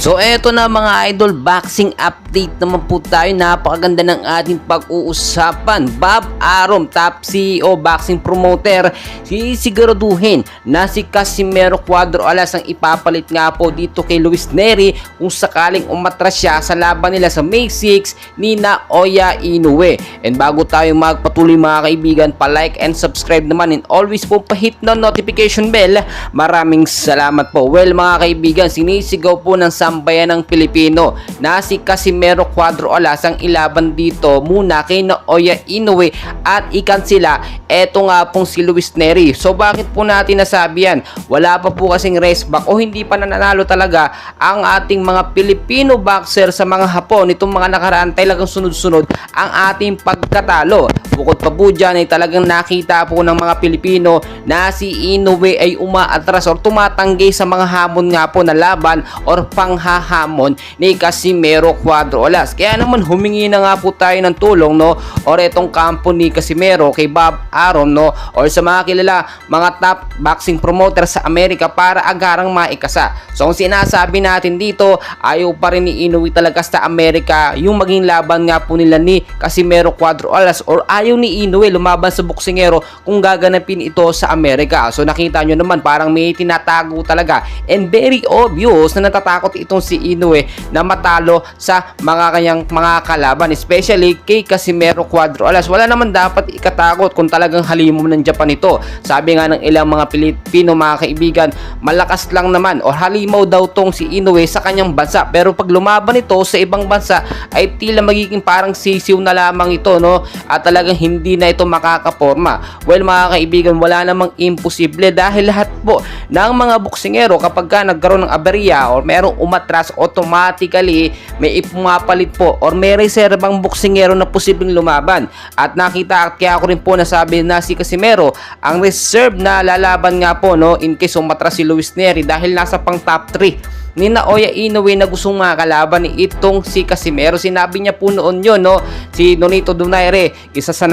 So eto na mga idol, boxing update naman po tayo. Napakaganda ng ating pag-uusapan. Bob Arum, top CEO, boxing promoter, sisiguraduhin na si Casimero Cuadro Alas ang ipapalit nga po dito kay Luis Nery kung sakaling umatras siya sa laban nila sa May 6 ni Naoya Inoue. And bago tayo magpatuloy mga kaibigan, pa-like and subscribe naman, and always po pa-hit na notification bell. Maraming salamat po. Well mga kaibigan, sinisigaw po ng sambayan ng Pilipino na si Casimero Cuadro Alas ang ilaban dito muna kay Naoya Inoue at ikansila eto nga pong si Luis Nery. So bakit po natin nasabi yan? Wala pa po kasing race back o hindi pa nananalo talaga ang ating mga Pilipino boxer sa mga Hapon. Itong mga nakaraan talagang sunod-sunod ang ating pagkatalo. Bukod pa po dyan ay talagang nakita po ng mga Pilipino na si Inoue ay umaatras or tumatanggi sa mga hamon nga po na laban or panghahamon ni Casimero Cuadro Alas. Kaya naman humingi na nga po tayo ng tulong, no, or itong kampo ni Casimero kay Bob Arum, no, or sa mga kilala mga top boxing promoter sa Amerika para agarang maikasa. So ang sinasabi natin dito, ayaw pa rin ni Inoue talaga sa Amerika yung maging laban nga po nila ni Casimero Cuadro Alas, or ayaw ni Inoue lumaban sa boksingero kung gaganapin ito sa Amerika. So nakita nyo naman parang may tinatago talaga, and very obvious na natatakot itong si Inoue na matalo sa mga kanyang mga kalaban, especially kay Casimero Cuadro Alas. Wala naman dapat ikatakot kung talagang halimom ng Japan ito. Sabi nga ng ilang mga Pilipino mga kaibigan, malakas lang naman o halimaw daw tong si Inoue sa kanyang bansa, pero pag lumaban ito sa ibang bansa ay tila magiging parang sisiw na lamang ito, no, at talagang hindi na ito makakaporma. Well mga kaibigan, wala namang imposible dahil lahat po ng mga boksingero kapag ka nagkaroon ng aberya or merong umatras, automatically may ipumapalit po or may reserbang boksingero na posibleng lumaban. At nakita, kaya ako rin po nasabi na si Casimero ang reserve na lalaban nga po, no, in case umatras si Luis Nery, dahil nasa pang top 3 ni Naoya Inoue na gustong makalaban ni itong si Casimero. Sinabi niya po noon yun, no, si Nonito Donaire, isa sa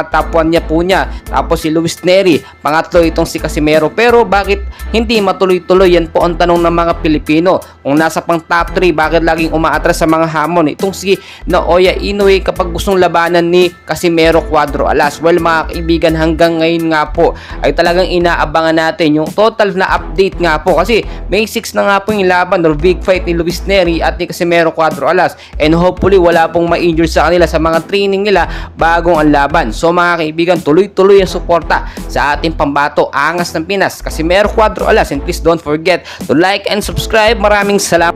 top 1 niya po niya, tapos si Luis Nery, pangatlo itong si Casimero. Pero bakit hindi matuloy-tuloy? Yan po ang tanong ng mga Pilipino. Kung nasa pang top 3, bakit laging umaatras sa mga hamon itong si Naoya Inoue kapag gustong labanan ni Casimero Cuadro Alas? Well mga kaibigan, hanggang ngayon nga po ay talagang inaabangan natin yung total na update nga po, kasi May 6 na nga po yung laban or big fight ni Luis Nery at ni Casimero Cuadro Alas, and hopefully wala pong ma-injure sa kanila sa mga training nila bagong ang laban. So mga kaibigan, tuloy-tuloy ang suporta sa ating pambato angas ng Pinas, Casimero Cuadro Alas, and please don't forget to like and subscribe. Maraming salamat.